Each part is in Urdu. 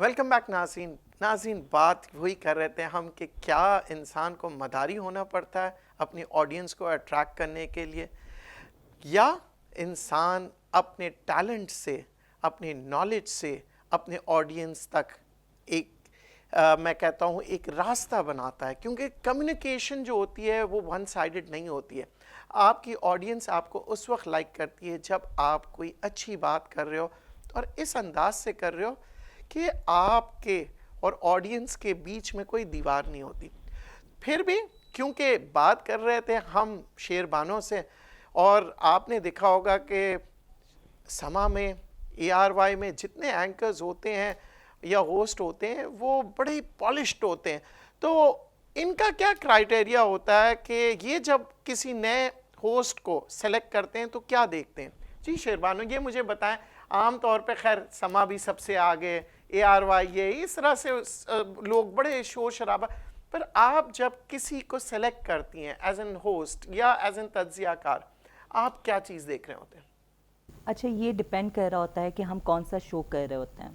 ویلکم بیک ناظرین بات وہی کر رہے تھے ہم کہ کیا انسان کو مداری ہونا پڑتا ہے اپنی آڈینس کو اٹریکٹ کرنے کے لیے، یا انسان اپنے ٹیلنٹ سے، اپنی نالج سے اپنے آڈینس تک ایک میں کہتا ہوں ایک راستہ بناتا ہے. کیونکہ کمیونیکیشن جو ہوتی ہے وہ ون سائیڈڈ نہیں ہوتی ہے. آپ کی آڈینس آپ کو اس وقت لائک کرتی ہے جب آپ کوئی اچھی بات کر رہے ہو اور اس انداز سے کر رہے ہو کہ آپ کے اور آڈینس کے بیچ میں کوئی دیوار نہیں ہوتی. پھر بھی کیونکہ بات کر رہے تھے ہم شیربانوں سے، اور آپ نے دیکھا ہوگا کہ سما میں ARY میں جتنے اینکرز ہوتے ہیں یا ہوسٹ ہوتے ہیں وہ بڑے ہی پالشڈ ہوتے ہیں. تو ان کا کیا کرائیٹیریا ہوتا ہے کہ یہ جب کسی نئے ہوسٹ کو سلیکٹ کرتے ہیں تو کیا دیکھتے ہیں؟ جی شیربانو یہ مجھے بتائیں. عام طور پہ خیر سما بھی سب سے آگے، ARY یہ اس طرح سے لوگ بڑے شور شرابہ، پر آپ جب کسی کو سلیکٹ کرتی ہیں ایز این ہوسٹ یا ایز این تجزیہ کار، آپ کیا چیز دیکھ رہے ہوتے ہیں؟ اچھا، یہ ڈیپینڈ کر رہا ہوتا ہے کہ ہم کون سا شو کر رہے ہوتے ہیں.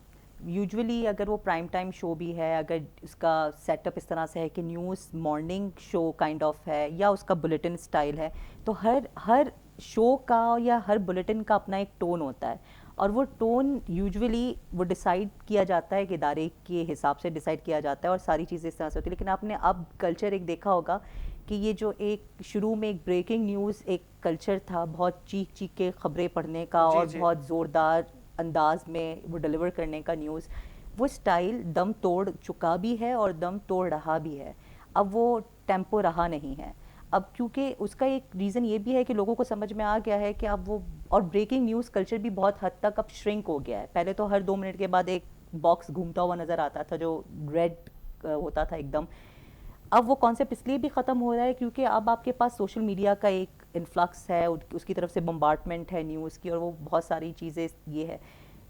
یوجولی اگر وہ پرائم ٹائم شو بھی ہے، اگر اس کا سیٹ اپ اس طرح سے ہے کہ news morning show kind of ہے یا اس کا بلیٹن سٹائل ہے، تو ہر شو کا یا ہر بلیٹن کا اپنا ایک ٹون ہوتا ہے، اور وہ ٹون یوجولی وہ ڈیسائیڈ کیا جاتا ہے کہ ادارے کے حساب سے ڈیسائیڈ کیا جاتا ہے اور ساری چیزیں اس طرح سے ہوتی ہیں. لیکن آپ نے اب کلچر ایک دیکھا ہوگا کہ یہ جو ایک شروع میں ایک بریکنگ نیوز ایک کلچر تھا، بہت چیخ چیخ کے خبریں پڑھنے کا اور بہت زوردار انداز میں وہ ڈیلیور کرنے کا نیوز، وہ سٹائل دم توڑ چکا بھی ہے اور دم توڑ رہا بھی ہے. اب وہ ٹیمپو رہا نہیں ہے اب، کیونکہ اس کا ایک ریزن یہ بھی ہے کہ لوگوں کو سمجھ میں آ گیا ہے کہ اب وہ، اور بریکنگ نیوز کلچر بھی بہت حد تک اب شرنک ہو گیا ہے. پہلے تو ہر 2 منٹ کے بعد ایک باکس گھومتا ہوا نظر آتا تھا جو ریڈ ہوتا تھا ایک دم. اب وہ کانسیپٹ اس لیے بھی ختم ہو رہا ہے کیونکہ اب آپ کے پاس سوشل میڈیا کا ایک انفلکس ہے، اس کی طرف سے بمبارڈمنٹ ہے نیوز کی، اور وہ بہت ساری چیزیں یہ ہے.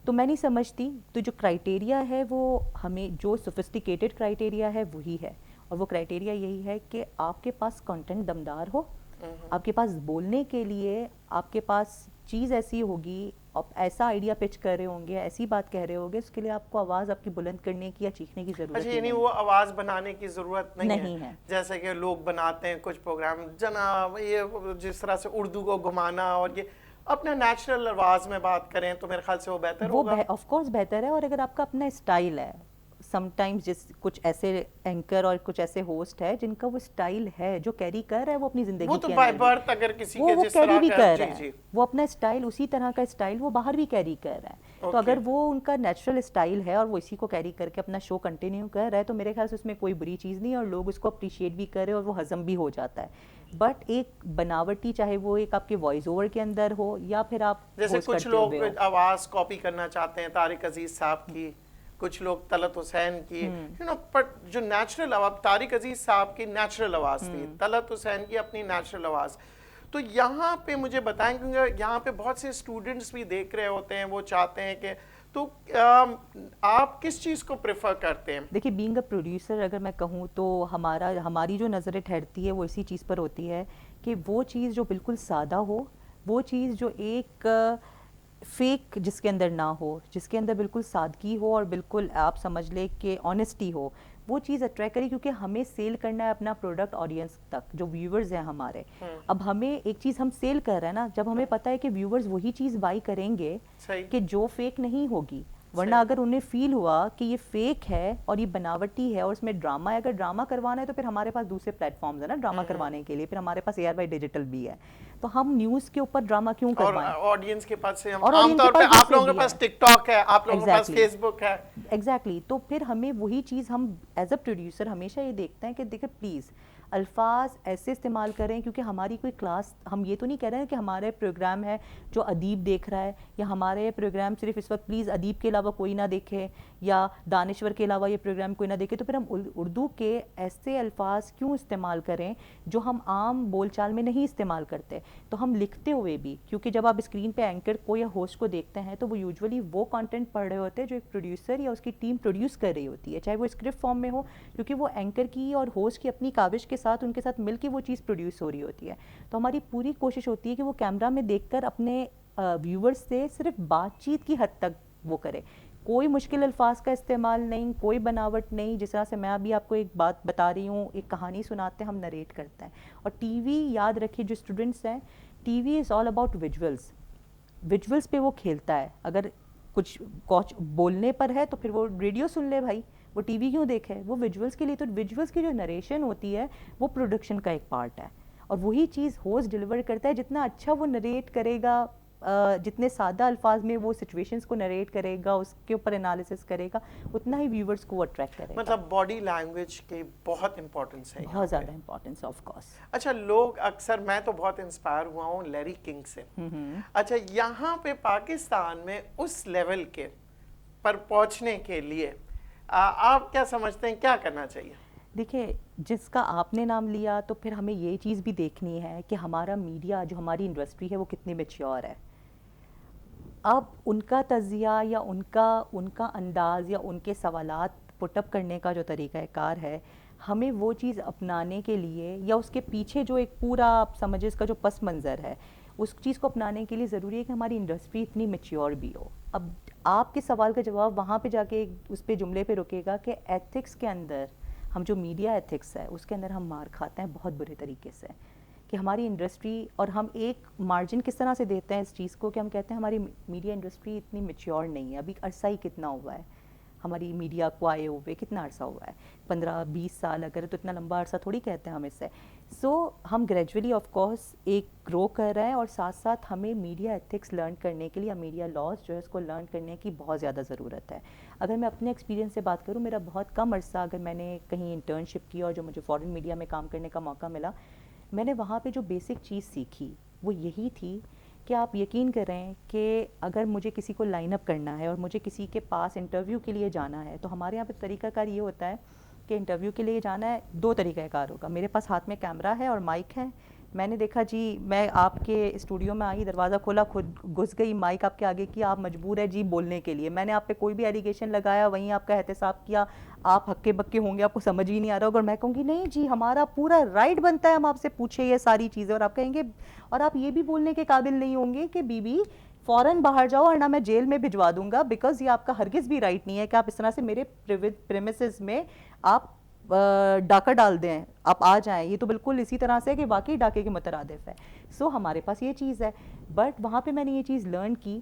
تو میں نہیں سمجھتی، تو جو کرائیٹیریا ہے وہ ہمیں جو سوفسٹیکیٹڈ کرائیٹیریا ہے وہی ہے، اور وہ کرائیٹیریا یہی ہے کہ آپ کے پاس کنٹینٹ دمدار ہو، آپ کے پاس بولنے کے لیے آپ کے پاس چیز ایسی ہوگی، آپ ایسا آئیڈیا پچ کر رہے ہوں گے، ایسی بات کہہ رہے ہوں گے، اس کے لیے آپ کو آواز آپ کی بلند کرنے کی یا چیخنے کی ضرورت اچھا، ہی یعنی نہیں وہ آواز بنانے کی ضرورت نہیں ہے. جیسے کہ لوگ بناتے ہیں کچھ پروگرام جناب یہ جس طرح سے اردو کو گھمانا، اور یہ اپنے نیچرل آواز میں بات کریں تو میرے خیال سے وہ بہتر وہ ہوگا. آف کورس بہتر ہے. اور اگر آپ کا اپنا اسٹائل ہے، سم ٹائمز کچھ ایسے اینکر اور کچھ ایسے ہوسٹ ہے جن کا وہ اسٹائل ہے جو کیری کر رہا ہے وہ اپنی وہ زندگی تو کے بائی اندر برتھ اگر کسی بھی کے وہ جس کیری طرح بھی کا، کر جی رہا ہے، جی وہ اپنا اسٹائل اسی طرح کا اسٹائل وہ باہر بھی کیری کر رہا ہے. تو اوکے. اگر وہ ان کا نیچرل اسٹائل ہے اور وہ اسی کو کیری کر کے اپنا شو کنٹینیو کر رہا ہے تو میرے خیال سے اس میں کوئی بری چیز نہیں، اور لوگ اس کو اپریشیٹ بھی کر رہے ہیں اور وہ ہضم بھی ہو جاتا ہے. بٹ ایک بناوٹی، چاہے وہ ایک آپ کے وائس اوور کے اندر ہو یا پھر آپ جیسے ہوسٹ کچھ کرتے لوگ ہوئے ہو. آواز کاپی کرنا چاہتے ہیں طارق عزیز صاحب کی، کچھ لوگ طلعت حسین کی، بٹ جو نیچرل آواز طارق عزیز صاحب کی نیچرل آواز تھی، طلعت حسین کی اپنی نیچرل آواز. تو یہاں پہ مجھے بتائیں، کیونکہ یہاں پہ بہت سے اسٹوڈنٹس بھی دیکھ رہے ہوتے ہیں، وہ چاہتے ہیں کہ، تو آپ کس چیز کو پریفر کرتے ہیں؟ دیکھیے، بینگ اے پروڈیوسر اگر میں کہوں تو ہماری جو نظر ٹھہرتی ہے وہ اسی چیز پر ہوتی ہے کہ وہ چیز جو بالکل سادہ ہو، وہ چیز جو ایک فیک جس کے اندر نہ ہو، جس کے اندر بالکل سادگی ہو اور بالکل آپ سمجھ لیں کہ آنیسٹی ہو، وہ چیز اٹریکٹ کرے. کیونکہ ہمیں سیل کرنا ہے اپنا پروڈکٹ آڈینس تک، جو ویورز ہیں ہمارے. اب ہمیں ایک چیز ہم سیل کر رہے ہیں نا، جب ہمیں پتہ ہے کہ ویورز وہی چیز بائی کریں گے صحیح. کہ جو فیک نہیں ہوگی. ورنہ اگر انہیں فیل ہوا کہ یہ فیک ہے اور یہ بناوٹی ہے اور اس میں ڈرامہ ہے، اگر ڈرامہ کروانا ہے تو پھر ہمارے پاس دوسرے پلیٹ فارمز ہیں نا ڈرامہ کروانے کے لیے. پھر ہمارے پاس ARY ڈیجیٹل بھی ہے، تو ہم نیوز کے اوپر ڈرامہ کیوں اور کروائیں؟ آڈینس کے پاس سے ہم اور عام آڈینس کے طور پہ، پاس آپ دوسرے لوگوں کے بھی پاس ہیں. ٹک ٹاک ہے، آپ لوگوں کے پاس ایگزیکٹلی فیس بک ہے. ایگزیکٹلی. تو پھر ہمیں وہی چیز، ہم ایز اے پروڈیوسر ہمیشہ یہ دیکھتے ہیں کہ دیکھیں پلیز الفاظ ایسے استعمال کریں، کیونکہ ہماری کوئی کلاس، ہم یہ تو نہیں کہہ رہے ہیں کہ ہمارے پروگرام ہے جو ادیب دیکھ رہا ہے، یا ہمارے پروگرام صرف اس وقت پلیز ادیب کے علاوہ کوئی نہ دیکھے یا دانشور کے علاوہ یہ پروگرام کوئی نہ دیکھے. تو پھر ہم اردو کے ایسے الفاظ کیوں استعمال کریں جو ہم عام بول چال میں نہیں استعمال کرتے. تو ہم لکھتے ہوئے بھی، کیونکہ جب آپ اسکرین پہ اینکر کو یا ہوسٹ کو دیکھتے ہیں تو وہ یوجولی وہ کانٹینٹ پڑھ رہے ہوتے ہیں جو ایک پروڈیوسر یا اس کی ٹیم پروڈیوس کر رہی ہوتی ہے، چاہے وہ اسکرپٹ فارم میں ہو، کیونکہ وہ اینکر کی اور ہوسٹ کی اپنی کاوش کے ساتھ ان کے ساتھ مل کے وہ چیز پروڈیوس ہو رہی ہوتی ہے. تو ہماری پوری کوشش ہوتی ہے کہ وہ کیمرہ میں دیکھ کر اپنے ویورز سے صرف بات چیت کی حد تک وہ کرے. کوئی مشکل الفاظ کا استعمال نہیں, کوئی بناوٹ نہیں. جس طرح سے میں ابھی آپ کو ایک بات بتا رہی ہوں, ایک کہانی سناتے ہیں, ہم نریٹ کرتے ہیں. اور ٹی وی یاد رکھیے جو اسٹوڈنٹس ہیں, T V is all about visuals, visuals پہ وہ کھیلتا ہے. اگر کچھ بولنے پر ہے تو پھر وہ ریڈیو سن لے بھائی, وہ ٹی وی کیوں دیکھے, وہ ویژولس کے لیے. تو ویژولس کی جو نریشن ہوتی ہے وہ پروڈکشن کا ایک پارٹ ہے, اور وہی چیز ہوسٹ ڈلیور کرتا ہے. جتنا اچھا وہ نریٹ کرے گا, جتنے سادہ الفاظ میں وہ سچویشنز کو نریٹ کرے گا, اس کے اوپر انالیسس کرے گا, اتنا ہی ویورز کو اٹریکٹ کرے گا. مطلب باڈی لینگویج کی بہت امپورٹنس ہے یہاں بہت پہ. زیادہ امپورٹنس آف کورس. اچھا, لوگ اکثر, میں تو بہت انسپائر ہوا ہوں لیری کنگ سے. اچھا, یہاں پہ پاکستان میں اس لیول کے پر پہنچنے کے لیے آپ کیا سمجھتے ہیں کیا کرنا چاہیے؟ دیکھیے, جس کا آپ نے نام لیا تو پھر ہمیں یہ چیز بھی دیکھنی ہے کہ ہمارا میڈیا, جو ہماری انڈسٹری ہے, وہ کتنی میچیور ہے. اب ان کا تجزیہ یا ان کا انداز یا ان کے سوالات پٹ اپ کرنے کا جو طریقہ کار ہے, ہمیں وہ چیز اپنانے کے لیے, یا اس کے پیچھے جو ایک پورا آپ سمجھے اس کا جو پس منظر ہے, اس چیز کو اپنانے کے لیے ضروری ہے کہ ہماری انڈسٹری اتنی میچیور بھی ہو. اب آپ کے سوال کا جواب وہاں پہ جا کے اس پہ جملے پہ رکے گا کہ ایتھکس کے اندر, ہم جو میڈیا ایتھکس ہے اس کے اندر ہم مار کھاتے ہیں بہت برے طریقے سے, کہ ہماری انڈسٹری, اور ہم ایک مارجن کس طرح سے دیتے ہیں اس چیز کو کہ ہم کہتے ہیں ہماری میڈیا انڈسٹری اتنی میچیور نہیں ہے. ابھی عرصہ ہی کتنا ہوا ہے ہماری میڈیا کو آئے ہوئے, کتنا عرصہ ہوا ہے, 15-20 سال اگر, تو اتنا لمبا عرصہ تھوڑی کہتے ہیں ہم اس سے. سو ہم گریجولی آف کورس ایک گرو کر رہے ہیں, اور ساتھ ساتھ ہمیں میڈیا ایتھکس لرن کرنے کے لیے, میڈیا لاز جو ہے اس کو لرن کرنے کی بہت زیادہ ضرورت ہے. اگر میں اپنے ایکسپیرینس سے بات کروں, میرا بہت کم عرصہ اگر میں نے کہیں انٹرنشپ کی اور جو مجھے فارن میڈیا میں کام کرنے کا موقع ملا, میں نے وہاں پہ جو بیسک چیز سیکھی وہ یہی تھی کہ آپ یقین کریں کہ اگر مجھے کسی کو لائن اپ کرنا ہے اور مجھے کسی کے پاس انٹرویو کے لیے جانا ہے, تو ہمارے یہاں پہ طریقہ کار یہ ہوتا ہے کہ انٹرویو کے لیے جانا ہے, 2 طریقہ کار ہوگا. میرے پاس ہاتھ میں کیمرہ ہے اور مائک ہے, میں نے دیکھا جی میں آپ کے اسٹوڈیو میں آئی, دروازہ کھولا, خود گھس گئی, مائک آپ کے آگے کیا, آپ مجبور ہے جی بولنے کے لیے. میں نے آپ پہ کوئی بھی ایلیگیشن لگایا, وہیں آپ کا احتساب کیا, آپ ہکے بکے ہوں گے, آپ کو سمجھ ہی نہیں آ رہا ہوگا, اور میں کہوں گی نہیں جی ہمارا پورا رائٹ بنتا ہے ہم آپ سے پوچھیں یہ ساری چیزیں, اور آپ کہیں گے, اور آپ یہ بھی بولنے کے قابل نہیں ہوں گے کہ بی بی فوراً باہر جاؤ اور نہ میں جیل میں بھجوا دوں گا, بیکاز یہ آپ کا ہرگز بھی رائٹ نہیں ہے کہ آپ اس طرح سے میرے پریمیسز میں آپ ڈاکہ ڈال دیں, آپ آ جائیں. یہ تو بالکل اسی طرح سے کہ واقعی ڈاکے کے مترادف ہے. سو ہمارے پاس یہ چیز ہے, بٹ وہاں پہ میں نے یہ چیز لرن کی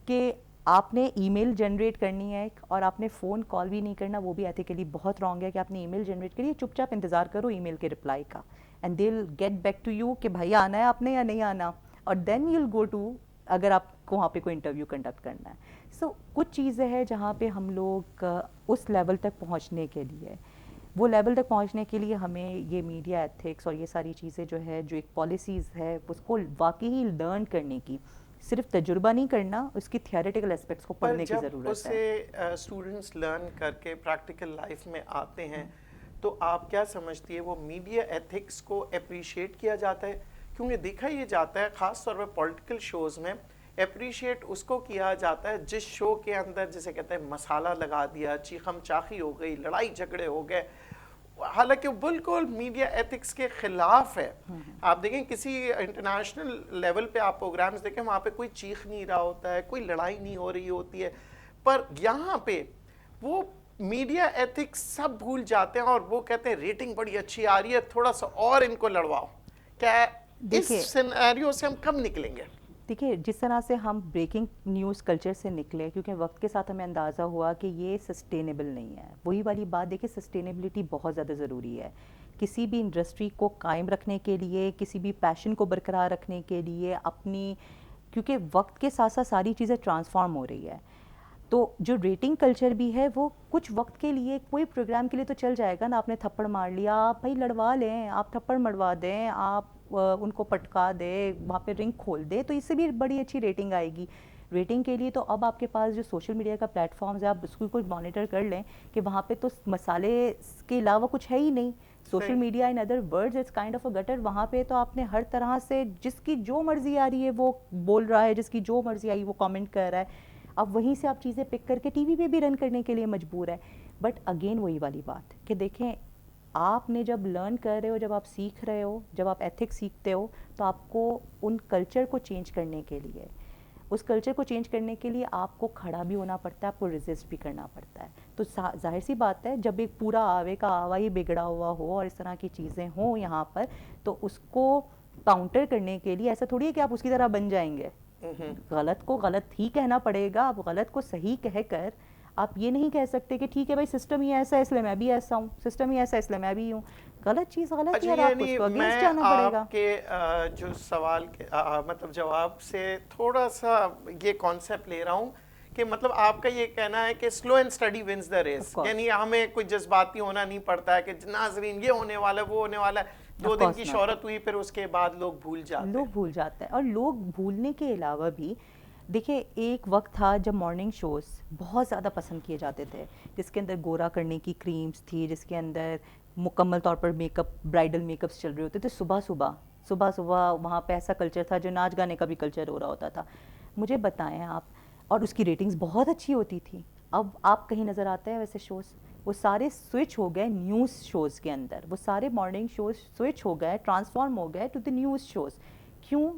کہ آپ نے ای میل جنریٹ کرنی ہے, اور آپ نے فون کال بھی نہیں کرنا, وہ بھی ایتھیکلی بہت رانگ ہے کہ آپ نے ای میل جنریٹ کری, چپ چاپ انتظار کرو ای میل کے رپلائی کا, and they will get back to you کہ بھائی آنا ہے آپ نے یا نہیں آنا, اور then you will go to, اگر آپ کو وہاں پہ کوئی انٹرویو کنڈکٹ کرنا ہے. سو کچھ چیزیں ہیں جہاں پہ ہم لوگ اس لیول تک پہنچنے کے لیے, وہ لیول تک پہنچنے کے لیے ہمیں یہ میڈیا ایتھکس اور یہ ساری چیزیں جو ہے, جو ایک پالیسیز ہے, اس کو واقعی لرن کرنے کی, صرف تجربہ نہیں کرنا, اس کی تھیوریٹیکل اسپیکٹس کو پڑھنے کی ضرورت ہے. اسے اسٹوڈنٹس لرن کر کے پریکٹیکل لائف میں آتے ہیں, تو آپ کیا سمجھتی ہے وہ میڈیا ایتھکس کو اپریشیٹ کیا جاتا ہے؟ کیونکہ دیکھا یہ جاتا ہے خاص طور پہ پولیٹیکل شوز میں, اپریشیٹ اس کو کیا جاتا ہے جس شو کے اندر جسے کہتے ہیں مسالہ لگا دیا, چیخم چاخی ہو گئی, لڑائی جھگڑے ہو گئے, حالانکہ بالکل میڈیا ایتھکس کے خلاف ہے. آپ دیکھیں کسی انٹرنیشنل لیول پہ آپ پروگرامز دیکھیں, وہاں پہ کوئی چیخ نہیں رہا ہوتا ہے, کوئی لڑائی نہیں ہو رہی ہوتی ہے, پر یہاں پہ وہ میڈیا ایتھکس سب بھول جاتے ہیں اور وہ کہتے ہیں ریٹنگ بڑی اچھی آ رہی ہے, تھوڑا سا اور ان کو لڑواؤ. کیا اس سینیریو سے ہم کب نکلیں گے؟ دیکھیے, جس طرح سے ہم بریکنگ نیوز کلچر سے نکلے, کیونکہ وقت کے ساتھ ہمیں اندازہ ہوا کہ یہ سسٹینیبل نہیں ہے. وہی والی بات دیکھیے, سسٹینیبلٹی بہت زیادہ ضروری ہے کسی بھی انڈسٹری کو قائم رکھنے کے لیے, کسی بھی پیشن کو برقرار رکھنے کے لیے اپنی, کیونکہ وقت کے ساتھ ساتھ ساری چیزیں ٹرانسفارم ہو رہی ہے. تو جو ریٹنگ کلچر بھی ہے وہ کچھ وقت کے لیے, کوئی پروگرام کے لیے تو چل جائے گا نا, آپ نے تھپڑ مار لیا, آپ بھائی لڑوا لیں, آپ تھپڑ مروا دیں, آپ ان کو پٹکا دے, وہاں پہ رنگ کھول دے, تو اس سے بھی بڑی اچھی ریٹنگ آئے گی. ریٹنگ کے لیے تو اب آپ کے پاس جو سوشل میڈیا کا پلیٹ فارمز ہے, آپ اس کو کچھ مانیٹر کر لیں کہ وہاں پہ تو مسالے کے علاوہ کچھ ہے ہی نہیں. Social media in other words it's kind of a gutter. وہاں پہ تو آپ نے ہر طرح سے جس کی جو مرضی آ رہی ہے وہ بول رہا ہے, جس کی جو مرضی آئی وہ کامنٹ کر رہا ہے. اب وہیں سے آپ چیزیں پک کر کے ٹی وی پہ بھی رن کرنے کے لیے مجبور ہے. بٹ اگین وہی والی بات کہ دیکھیں, آپ نے جب لرن کر رہے ہو, جب آپ سیکھ رہے ہو, جب آپ ایتھکس سیکھتے ہو, تو آپ کو ان کلچر کو چینج کرنے کے لیے اس کلچر کو چینج کرنے کے لیے آپ کو کھڑا بھی ہونا پڑتا ہے, آپ کو ریزسٹ بھی کرنا پڑتا ہے. تو ظاہر سی بات ہے جب ایک پورا آوے کا آوا ہی بگڑا ہوا ہو اور اس طرح کی چیزیں ہوں یہاں پر, تو اس کو کاؤنٹر کرنے کے لیے ایسا تھوڑی ہے کہ آپ اس کی طرح بن جائیں گے. غلط کو غلط ہی کہنا پڑے گا. آپ غلط کو صحیح کہہ کر آپ یہ نہیں کہہ سکتے کہ ٹھیک ہے بھائی سسٹم ہی ایسا ہے اس لیے میں بھی ایسا ہوں, سسٹم ہی ایسا ہے اس لیے میں بھی ہوں. غلط چیز غلط ہی, اور آپ کو اس کو اگینسٹ جانا پڑے گا. آپ کے جو سوال کے مطلب جواب سے تھوڑا سا یہ کانسیپٹ لے رہا ہوں کہ مطلب آپ کا یہ کہنا ہے کہ slow and steady wins the race, یعنی ہمیں کوئی جذباتی ہونا نہیں پڑتا ہے کہ ناظرین یہ ہونے والا ہے وہ ہونے والا ہے, 2 دن کی شہرت ہوئی پھر اس کے بعد لوگ بھول جاتے ہیں. اور لوگ بھولنے کے علاوہ بھی دیکھیں ایک وقت تھا جب مارننگ شوز بہت زیادہ پسند کیے جاتے تھے, جس کے اندر گورا کرنے کی کریمز تھی, جس کے اندر مکمل طور پر make up, bridal make ups چل رہے ہوتے تھے. صبح وہاں پہ ایسا کلچر تھا جو ناچ گانے کا بھی کلچر ہو رہا ہوتا تھا. مجھے بتائیں آپ, اور اس کی ریٹنگز بہت اچھی ہوتی تھی. اب آپ کہیں نظر آتے ہیں ویسے شوز؟ وہ سارے سوئچ ہو گئے نیوز شوز کے اندر. وہ سارے مارننگ شوز سوئچ ہو گئے, ٹرانسفارم ہو گئے ٹو دی نیوز شوز. کیوں؟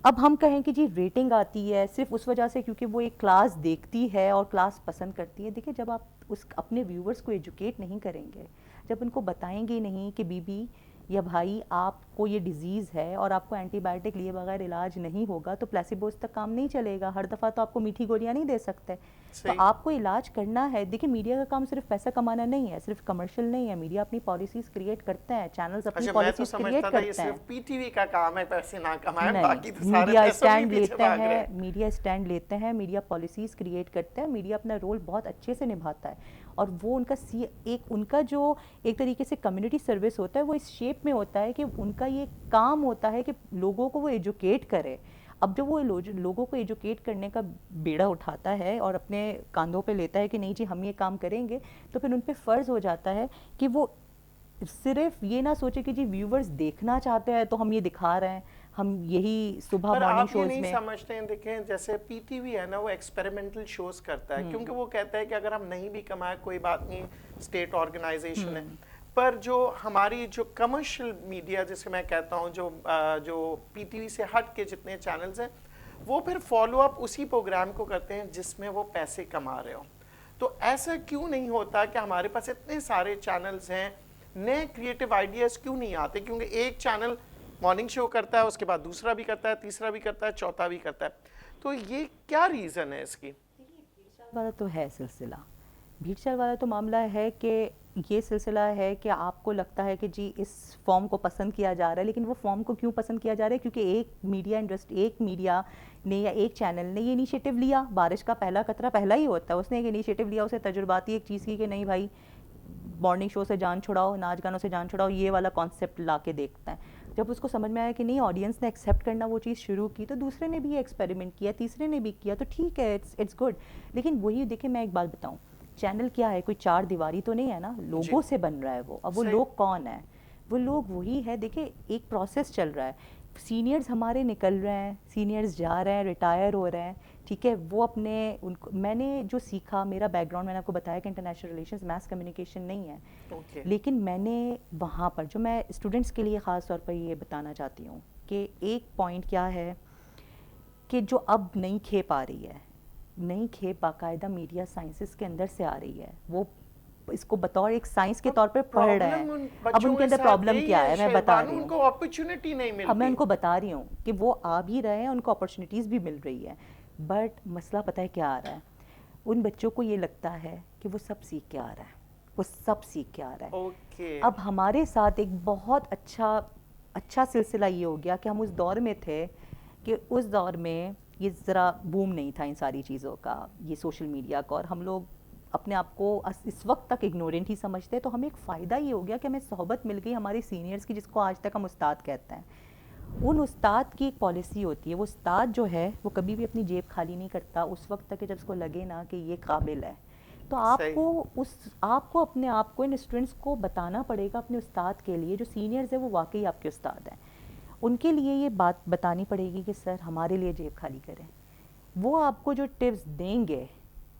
اب ہم کہیں کہ جی ریٹنگ آتی ہے صرف اس وجہ سے کیونکہ وہ ایک کلاس دیکھتی ہے اور کلاس پسند کرتی ہے. دیکھیں جب آپ اپنے ویورز کو ایجوکیٹ نہیں کریں گے, جب ان کو بتائیں گے نہیں کہ بی بی یا بھائی آپ کو یہ ڈیزیز ہے اور آپ کو اینٹی بائیوٹک لیے بغیر علاج نہیں ہوگا, تو پلیسیبوز تک کام نہیں چلے گا. ہر دفعہ تو آپ کو میٹھی گولیاں نہیں دے سکتے. تو آپ کو علاج کرنا ہے. دیکھیں میڈیا کا کام صرف پیسہ کمانا نہیں ہے, صرف کمرشل نہیں ہے. میڈیا اپنی پالیسیز کریٹ کرتے ہیں, چینلز اپنی پالیسیز کریٹ کرتے ہیں. صرف پی ٹی وی کا کام ہے پیسے نہ کمائیں, نہیں, باقی تو سارے میڈیا پیسوں کے اسٹینڈ پیچھے لیتے بھاگ رہے ہیں, ہیں. میڈیا اسٹینڈ لیتے ہیں, میڈیا پالیسیز کریٹ کرتے ہیں. میڈیا اپنا رول بہت اچھے سے نبھاتا ہے, اور وہ ان کا جو ایک طریقے سے کمیونٹی سروس ہوتا ہے وہ اس شیپ میں ہوتا ہے کہ ان کا یہ کام ہوتا ہے کہ لوگوں کو وہ ایجوکیٹ کرے. اب جب وہ لوگوں کو ایجوکیٹ کرنے کا بیڑا اٹھاتا ہے اور اپنے کاندھوں پہ لیتا ہے کہ نہیں جی ہم یہ کام کریں گے, تو پھر ان پہ فرض ہو جاتا ہے کہ وہ صرف یہ نہ سوچے کہ جی ویورز دیکھنا چاہتے ہیں تو ہم یہ دکھا رہے ہیں, ہم یہی صبح مارننگ شوز میں. آپ یہ نہیں سمجھتے ہیں, دیکھیں جیسے پی ٹی وی ہے نا, وہ ایکسپیریمنٹل شوز کرتا ہے, کیونکہ وہ کہتا ہے کہ اگر ہم نہیں بھی کمائے کوئی بات نہیں, اسٹیٹ آرگنائزیشن ہے. پر جو ہماری جو کمرشل میڈیا جسے میں کہتا ہوں, جو پی ٹی وی سے ہٹ کے جتنے چینلز ہیں, وہ پھر فالو اپ اسی پروگرام کو کرتے ہیں جس میں وہ پیسے کما رہے ہوں. تو ایسا کیوں نہیں ہوتا کہ ہمارے پاس اتنے سارے چینلز ہیں, نئے کریٹو آئیڈیاز کیوں نہیں آتے؟ کیونکہ ایک چینل مارننگ شو کرتا ہے, اس کے بعد دوسرا بھی کرتا ہے, تیسرا بھی کرتا ہے, چوتھا بھی کرتا ہے. تو یہ کیا ریزن ہے اس کی؟ والا تو ہے سلسلہ, بھیڑ چال والا تو معاملہ ہے کہ یہ سلسلہ ہے کہ آپ کو لگتا ہے کہ جی اس فارم کو پسند کیا جا رہا ہے, لیکن وہ فارم کو کیوں پسند کیا جا رہا ہے؟ کیونکہ ایک میڈیا نے یا ایک چینل نے یہ انیشیٹو لیا. بارش کا پہلا قطرہ پہلا ہی ہوتا ہے, اس نے ایک انیشیٹو لیا, اسے تجرباتی ایک چیز کی کہ نہیں بھائی مارننگ شو سے جان چھڑاؤ, ناچ گانوں سے جان چھڑاؤ, یہ والا کانسیپٹ لا کے دیکھتا ہے. جب اس کو سمجھ میں آیا کہ نہیں آڈینس نے ایکسیپٹ کرنا وہ چیز شروع کی, تو دوسرے نے بھی ایکسپیریمنٹ کیا, تیسرے نے بھی کیا, تو ٹھیک ہے, اٹس گڈ. لیکن وہی دیکھیں میں ایک بات بتاؤں, چینل کیا ہے, کوئی 4 دیواری تو نہیں ہے نا, لوگوں سے بن رہا ہے وہ. اب وہ لوگ کون ہیں؟ وہ لوگ وہی ہے. دیکھیں ایک پروسیس چل رہا ہے, سینئرز ہمارے نکل رہے ہیں, سینئرز جا رہے ہیں, ریٹائر ہو رہے ہیں, ٹھیک ہے. وہ اپنے میں نے جو سیکھا, میرا بیک گراؤنڈ میں نے آپ کو بتایا کہ انٹرنیشنل ریلیشنز میس کمیونیکیشن نہیں ہے, لیکن میں نے وہاں پر جو میں اسٹوڈنٹس کے لیے خاص طور پر یہ بتانا چاہتی ہوں کہ ایک پوائنٹ کیا ہے کہ جو اب نئی کھیپ آ رہی ہے, نئی کھیپ باقاعدہ میڈیا سائنسز کے اندر سے آ رہی ہے. وہ اس کو بطور ایک سائنس کے طور پر پڑھ رہے ہیں. اب ان کے اندر پرابلم کیا ہے میں بتا رہی ہوں, ان کو اپرچونٹی نہیں ملتی. اب میں ان کو بتا رہی ہوں کہ وہ آ بھی رہے ہیں, ان کو اپرچونیٹیز بھی مل رہی ہے, بٹ مسئلہ پتہ ہے کیا آ رہا ہے؟ ان بچوں کو یہ لگتا ہے کہ وہ سب سیکھ کے آ رہا ہے, وہ سب سیکھ کے آ رہا ہے. اب ہمارے ساتھ ایک بہت اچھا سلسلہ یہ ہو گیا کہ ہم اس دور میں تھے کہ اس دور میں یہ ذرا بوم نہیں تھا ان ساری چیزوں کا, یہ سوشل میڈیا کا, اور ہم لوگ اپنے آپ کو اس وقت تک اگنورینٹ ہی سمجھتے. تو ہمیں ایک فائدہ یہ ہو گیا کہ ہمیں صحبت مل گئی ہمارے سینئرز کی, جس کو آج تک ہم استاد کہتے ہیں. ان استاد کی ایک پالیسی ہوتی ہے, وہ استاد جو ہے وہ کبھی بھی اپنی جیب خالی نہیں کرتا اس وقت تک کہ جب اس کو لگے نا کہ یہ قابل ہے. تو آپ کو اپنے آپ کو ان اسٹوڈنٹس کو بتانا پڑے گا اپنے استاد کے لیے, جو سینئرز ہیں وہ واقعی آپ کے استاد ہیں, ان کے لیے یہ بات بتانی پڑے گی کہ سر ہمارے لیے جیب خالی کریں. وہ آپ کو جو ٹپس دیں گے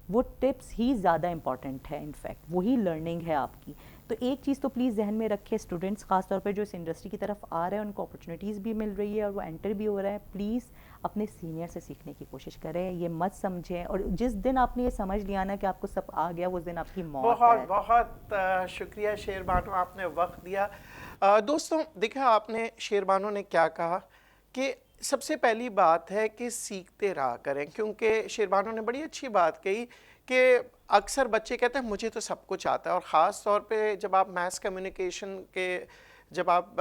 وہ ٹپس ہی زیادہ امپورٹنٹ ہے، انفیکٹ وہی لرننگ ہے آپ کی. تو ایک چیز تو پلیز ذہن میں رکھے، اسٹوڈنٹس خاص طور پہ جو اس انڈسٹری کی طرف آ رہے ہیں ان کو اپرچونیٹیز بھی مل رہی ہے اور وہ انٹر بھی ہو رہا ہے، پلیز اپنے سینئر سے سیکھنے کی کوشش کریں، یہ مت سمجھیں. اور جس دن آپ نے یہ سمجھ لیا نا کہ آپ کو سب آ گیا، اس دن آپ کی موت بہت ہے. بہت شکریہ شیر بانو، آپ نے وقت دیا. دوستوں دیکھا آپ نے شیر بانو نے کیا کہا کہ سب سے پہلی بات ہے کہ سیکھتے رہا کریں، کیونکہ شیر بانو نے بڑی اچھی بات کہی کہ اکثر بچے کہتے ہیں مجھے تو سب کچھ آتا ہے، اور خاص طور پہ جب آپ میس کمیونیکیشن کے جب آپ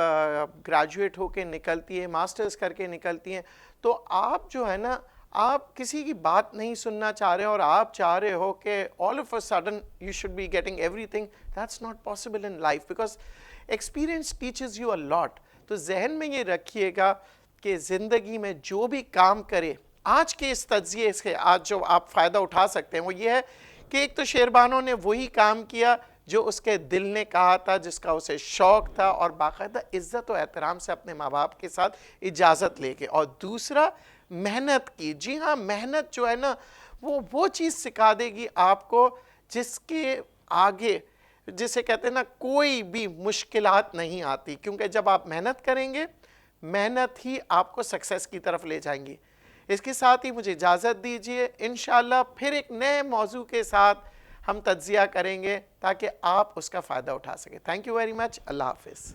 گریجویٹ ہو کے نکلتی ہیں، ماسٹرز کر کے نکلتی ہیں، تو آپ جو ہے نا آپ کسی کی بات نہیں سننا چاہ رہے اور آپ چاہ رہے ہو کہ all of a sudden you should be getting everything. That's not possible in life because experience teaches you a lot. تو ذہن میں یہ رکھیے گا کہ زندگی میں جو بھی کام کرے، آج کے اس تجزیے سے آج جو آپ فائدہ اٹھا سکتے ہیں وہ یہ ہے کہ ایک تو شیر بانو نے وہی کام کیا جو اس کے دل نے کہا تھا، جس کا اسے شوق تھا، اور باقاعدہ عزت و احترام سے اپنے ماں باپ کے ساتھ اجازت لے کے. اور دوسرا محنت کی. جی ہاں، محنت جو ہے نا وہ چیز سکھا دے گی آپ کو جس کے آگے، جسے کہتے ہیں نا کوئی بھی مشکلات نہیں آتی، کیونکہ جب آپ محنت کریں گے محنت ہی آپ کو سکسیس کی طرف لے جائیں گی. اس کے ساتھ ہی مجھے اجازت دیجیے، انشاءاللہ پھر ایک نئے موضوع کے ساتھ ہم تجزیہ کریں گے تاکہ آپ اس کا فائدہ اٹھا سکیں. Thank you very much. اللہ حافظ.